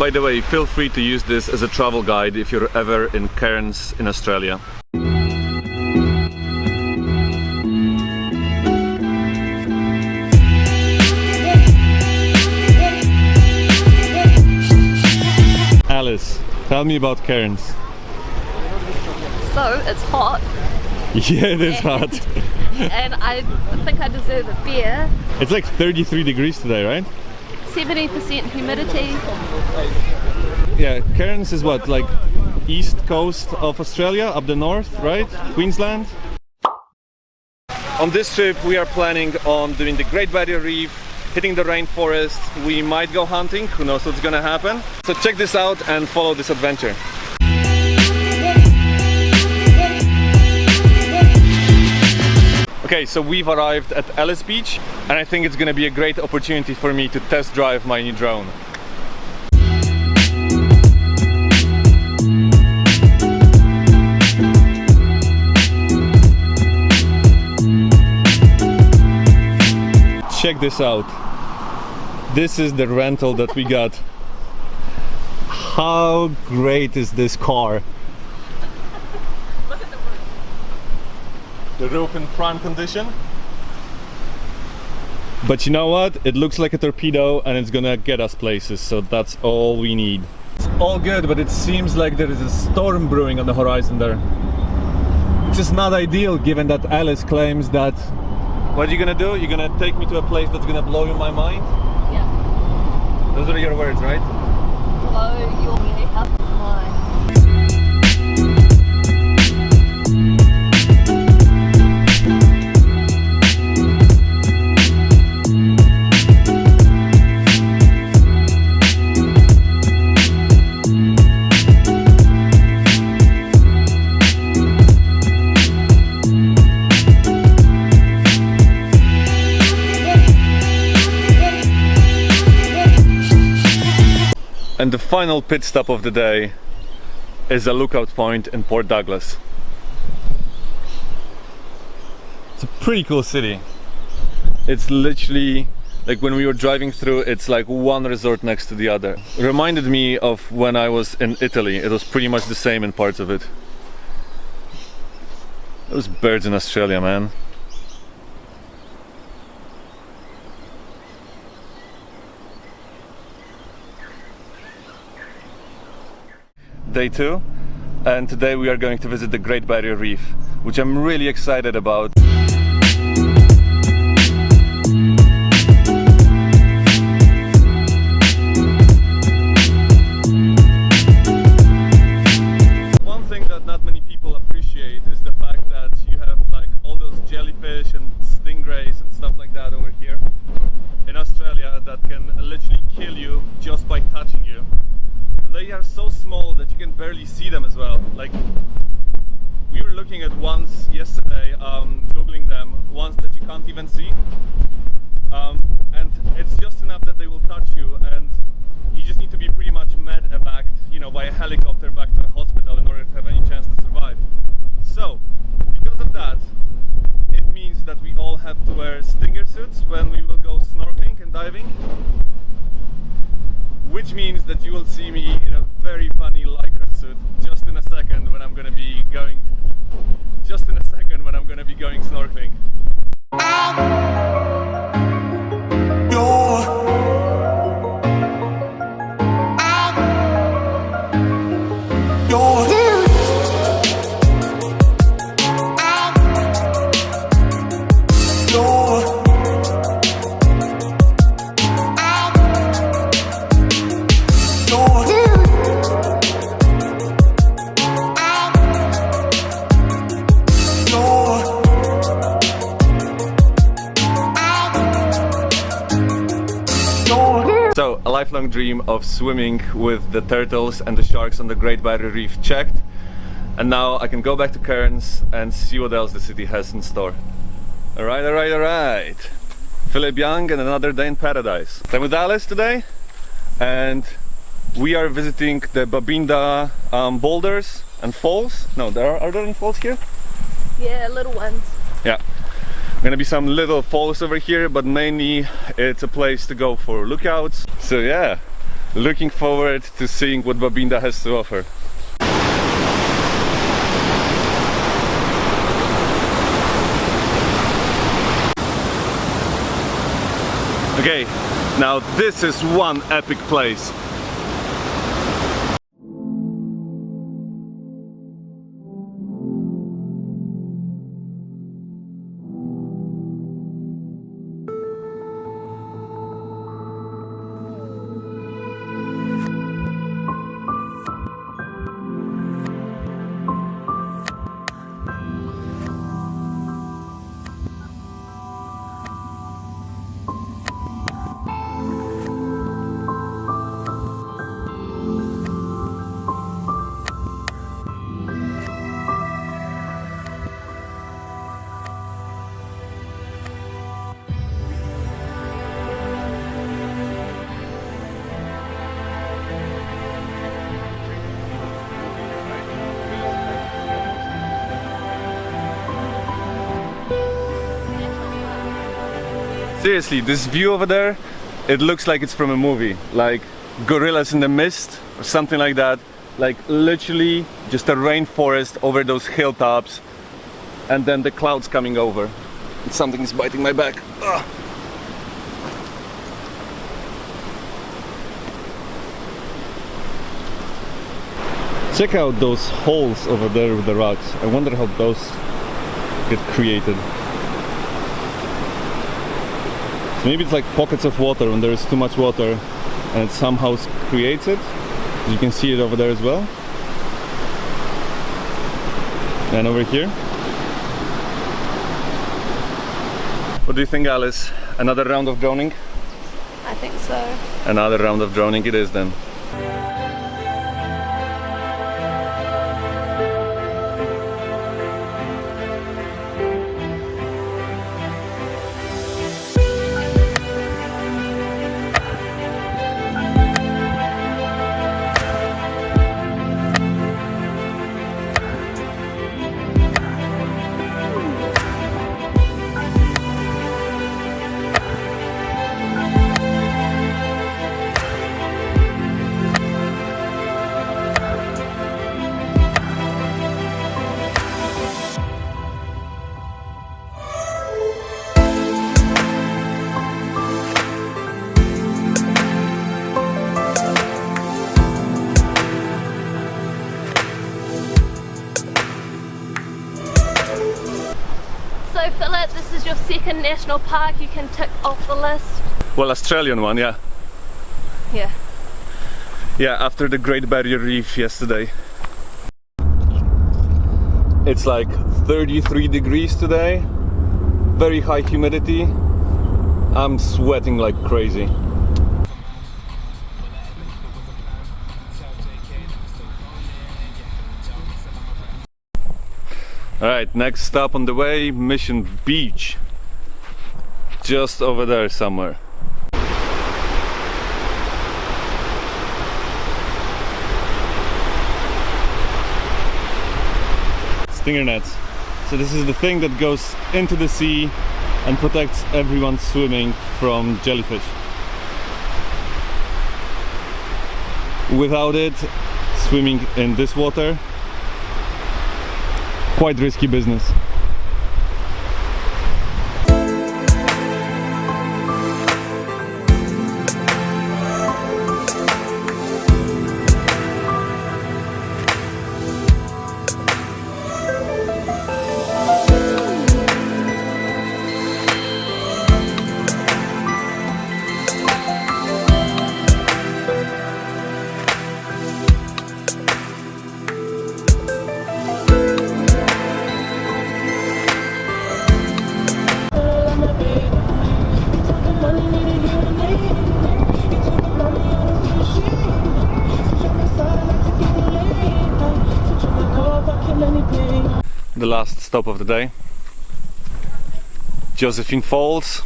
By the way, feel free to use this as a travel guide if you're ever in Cairns in Australia. Alice, tell me about Cairns. So, it's hot. Yeah, it is hot. And I think I deserve a beer. It's like 33 degrees today, right? 70% humidity. Yeah, Cairns is what, like east coast of Australia, up the north, right? Queensland? On this trip we are planning on doing the Great Barrier Reef, hitting the rainforest. We might go hunting, who knows what's gonna happen. So check this out and follow this adventure. Okay, so we've arrived at Ellis Beach and I think it's gonna be a great opportunity for me to test drive my new drone. Check this out. This is the rental that we got. How great is this car? The roof in prime condition. But you know what? It looks like a torpedo and it's gonna get us places, so that's all we need. It's all good, but it seems like there is a storm brewing on the horizon there. Which is not ideal given that Alice claims that... What are you gonna do? You're gonna take me to a place that's gonna blow my mind? Yeah. Those are your words, right? Blow your mind. And the final pit stop of the day is a lookout point in Port Douglas. It's a pretty cool city. It's literally, like when we were driving through, it's like one resort next to the other. It reminded me of when I was in Italy. It was pretty much the same in parts of it. Those birds in Australia, man. Day 2, and today we are going to visit the Great Barrier Reef, which I'm really excited about. One thing that not many people appreciate is the fact that you have like all those jellyfish and stingrays and stuff like that over here in Australia that can literally kill you just by touching you. They are so small that you can barely see them as well. Like, we were looking at ones yesterday, googling them, ones that you can't even see, and it's just enough that they will touch you, and you just need to be pretty much medevaced, you know, by a helicopter back to the hospital in order to have any chance to survive. So, because of that, it means that we all have to wear stinger suits when we will go snorkeling and diving. Which means that you will see me in a very funny lycra suit just in a second when I'm gonna be going snorkeling. So, a lifelong dream of swimming with the turtles and the sharks on the Great Barrier Reef checked, and now I can go back to Cairns and see what else the city has in store. Alright. Filip Young and another day in paradise. I'm with Alice today, and we are visiting the Babinda boulders and falls. No, are there any falls here? Yeah, little ones. Yeah. Gonna be some little falls over here, but mainly it's a place to go for lookouts. So yeah, Looking forward to seeing what Babinda has to offer. Okay, now this is one epic place. Seriously, this view over there, it looks like it's from a movie, like Gorillas in the Mist or something like that. Like literally just a rainforest over those hilltops and then the clouds coming over. Something is biting my back. Ugh. Check out those holes over there with the rocks. I wonder how those get created. Maybe it's like pockets of water when there is too much water and it somehow creates it. You can see it over there as well. And over here. What do you think, Alice? Another round of droning? I think so. Another round of droning it is then. So Filip, this is your second national park you can tick off the list. Well, Australian one, yeah. Yeah. Yeah, after the Great Barrier Reef yesterday. It's like 33 degrees today, very high humidity. I'm sweating like crazy. Alright, next stop on the way, Mission Beach. Just over there somewhere. Stinger nets. So this is the thing that goes into the sea and protects everyone swimming from jellyfish. Without it, swimming in this water, quite risky business. The last stop of the day, Josephine Falls.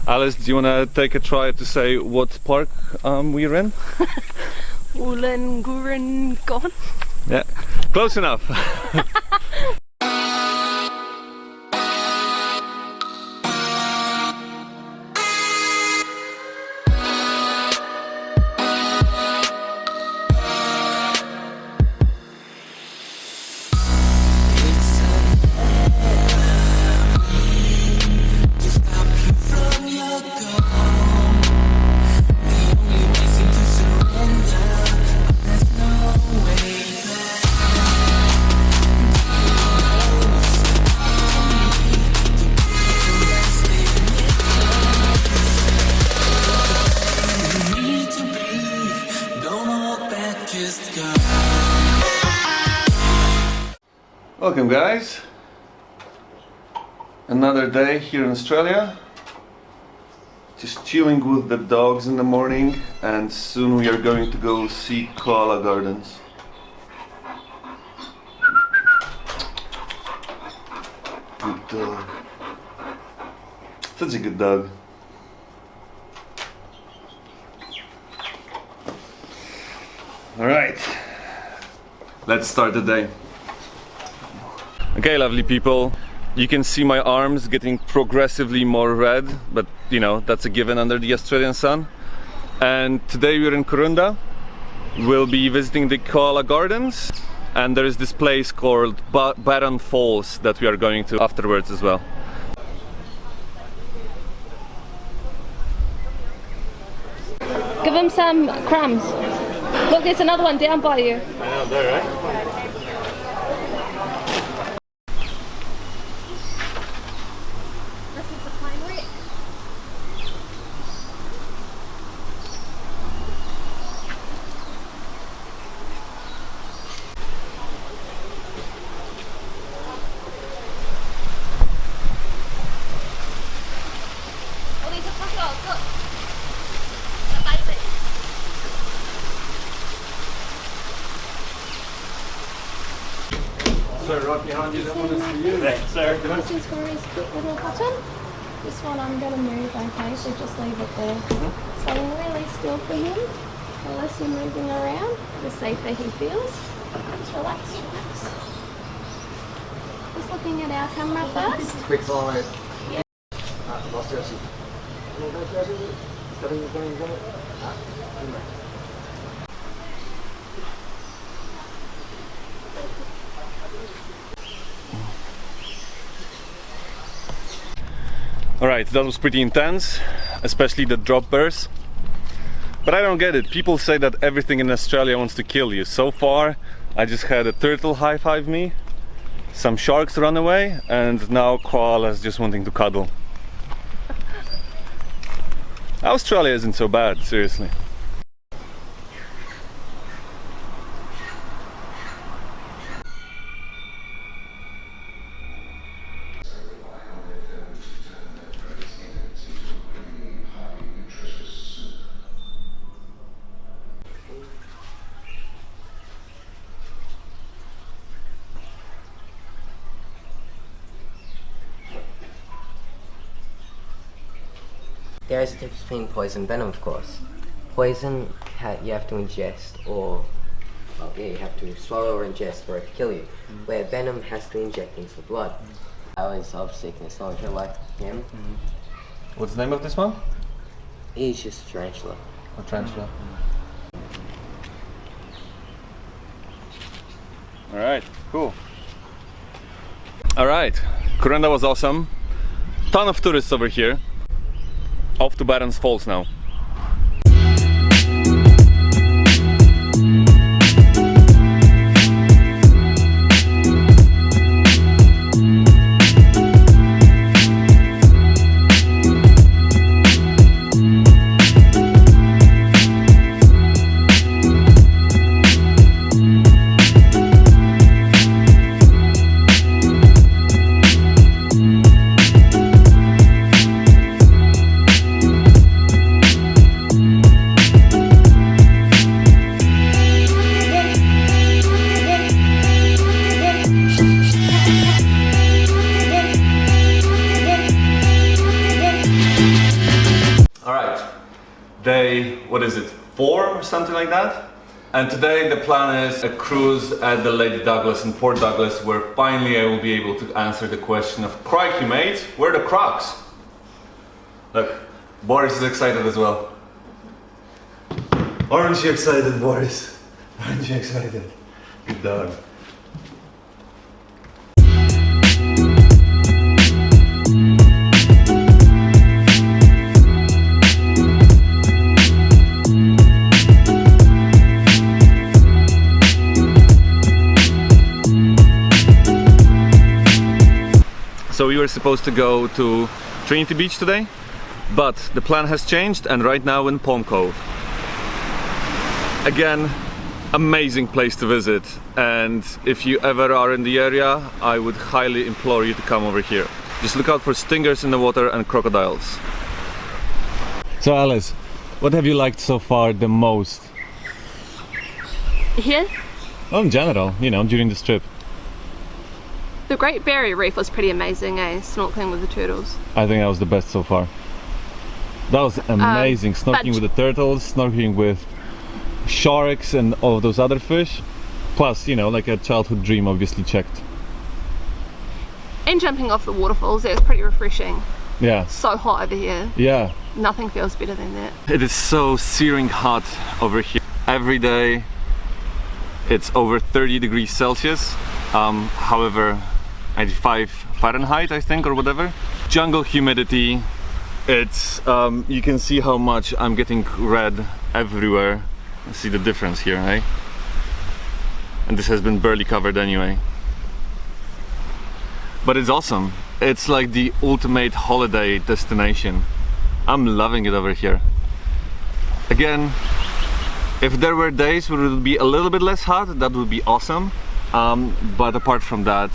Alice, do you want to take a try to say what park we're in? Wooroonooran Park. Yeah, close enough. Welcome guys, another day here in Australia, just chilling with the dogs in the morning, and soon we are going to go see Koala Gardens. Good dog, such a good dog. Alright, let's start the day. Okay, lovely people, you can see my arms getting progressively more red, but you know, that's a given under the Australian sun. And today we're in Kuranda. We'll be visiting the Koala Gardens, and there is this place called Barron Falls that we are going to afterwards as well. Give him some crumbs. Look, there's another one down by you. I know, there, right? Sir, right behind you, that one is for you. Thanks, sir. This is for his cute little button. This one I'm going to move, okay, so just leave it there. So really still for him, unless you're moving around, the safer he feels. Just relax, relax. Just looking at our camera first. Quick follow. Yeah. Lost Josie. Come on, go, Josie. Got it. Alright, that was pretty intense, especially the drop bears. But I don't get it. People say that everything in Australia wants to kill you. So far, I just had a turtle high-five me, some sharks run away, and now koalas just wanting to cuddle. Australia isn't so bad, seriously. There is a difference between poison and venom, of course. Poison, you have to ingest, or well, yeah, you have to swallow or ingest for it to kill you. Where venom has to inject into the blood. Hours of sickness, not like him. What's the name of this one? He's just a tarantula. A tarantula. Alright, cool. Alright, Kuranda was awesome. Ton of tourists over here. Off to Barron Falls now. Day, what is it, 4 or something like that? And today the plan is a cruise at the Lady Douglas in Port Douglas, where finally I will be able to answer the question of crikey mate, where are the crocs? Look, Boris is excited as well. Aren't you excited, Boris? Aren't you excited? Good dog. So we were supposed to go to Trinity Beach today, but the plan has changed and right now in Palm Cove. Again, Amazing place to visit, and if you ever are in the area, I would highly implore you to come over here. Just look out for stingers in the water and crocodiles. So Alice, what have you liked so far the most? Here, Well, in general, you know, during this trip. the Great Barrier Reef was pretty amazing, snorkeling with the turtles. I think that was the best so far. That was amazing, snorkeling with the turtles, snorkeling with sharks and all of those other fish. Plus, you know, like a childhood dream obviously checked. And jumping off the waterfalls, it was pretty refreshing. Yeah. So hot over here. Yeah. Nothing feels better than that. It is so searing hot over here. Every day it's over 30 degrees Celsius. However, 95 Fahrenheit, I think, or whatever. Jungle humidity. It's, you can see how much I'm getting red everywhere. See the difference here, eh? And this has been barely covered anyway. But it's awesome. It's like the ultimate holiday destination. I'm loving it over here. Again, if there were days where it would be a little bit less hot, that would be awesome. But apart from that,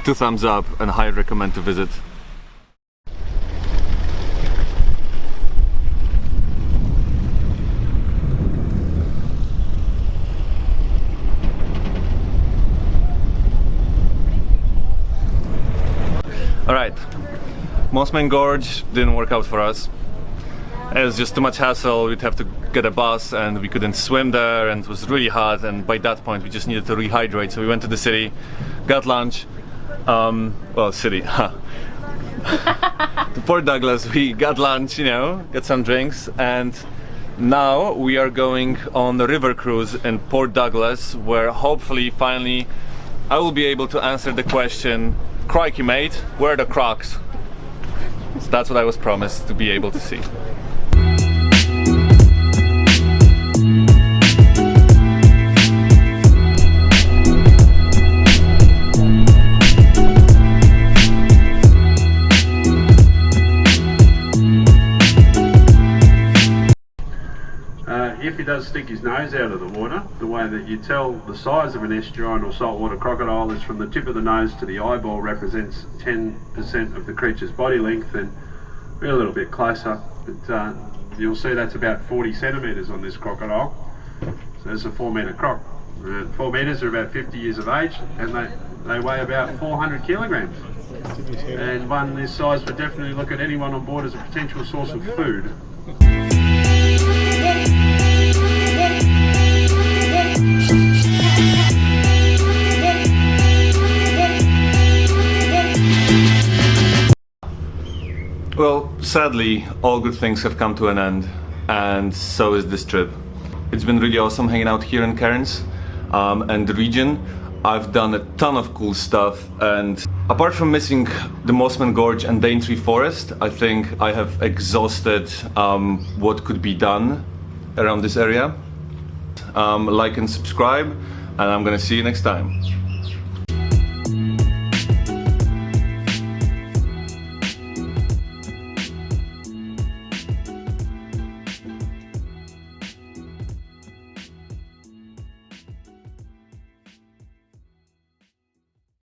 2 thumbs up and highly recommend to visit. Alright, Moseqar Gorge didn't work out for us. It was just too much hassle. We'd have to get a bus and we couldn't swim there, and it was really hot, and by that point we just needed to rehydrate. So we went to the city, got lunch, well, city, to Port Douglas. We got lunch, you know, got some drinks, and now we are going on the river cruise in Port Douglas, where hopefully finally I will be able to answer the question, crikey mate, where are the crocs? So that's what I was promised to be able to see. If he does stick his nose out of the water, the way that you tell the size of an estuarine or saltwater crocodile is from the tip of the nose to the eyeball represents 10% of the creature's body length, and we're a little bit closer, but you'll see that's about 40 centimetres on this crocodile. So there's a 4 metre croc. 4 metres are about 50 years of age, and they weigh about 400 kilograms. And one this size would definitely look at anyone on board as a potential source of food. Well, sadly, all good things have come to an end, and so is this trip. It's been really awesome hanging out here in Cairns and the region. I've done a ton of cool stuff, and apart from missing the Moseqar Gorge and Daintree Forest, I think I have exhausted what could be done around this area. Like and subscribe, and I'm gonna see you next time.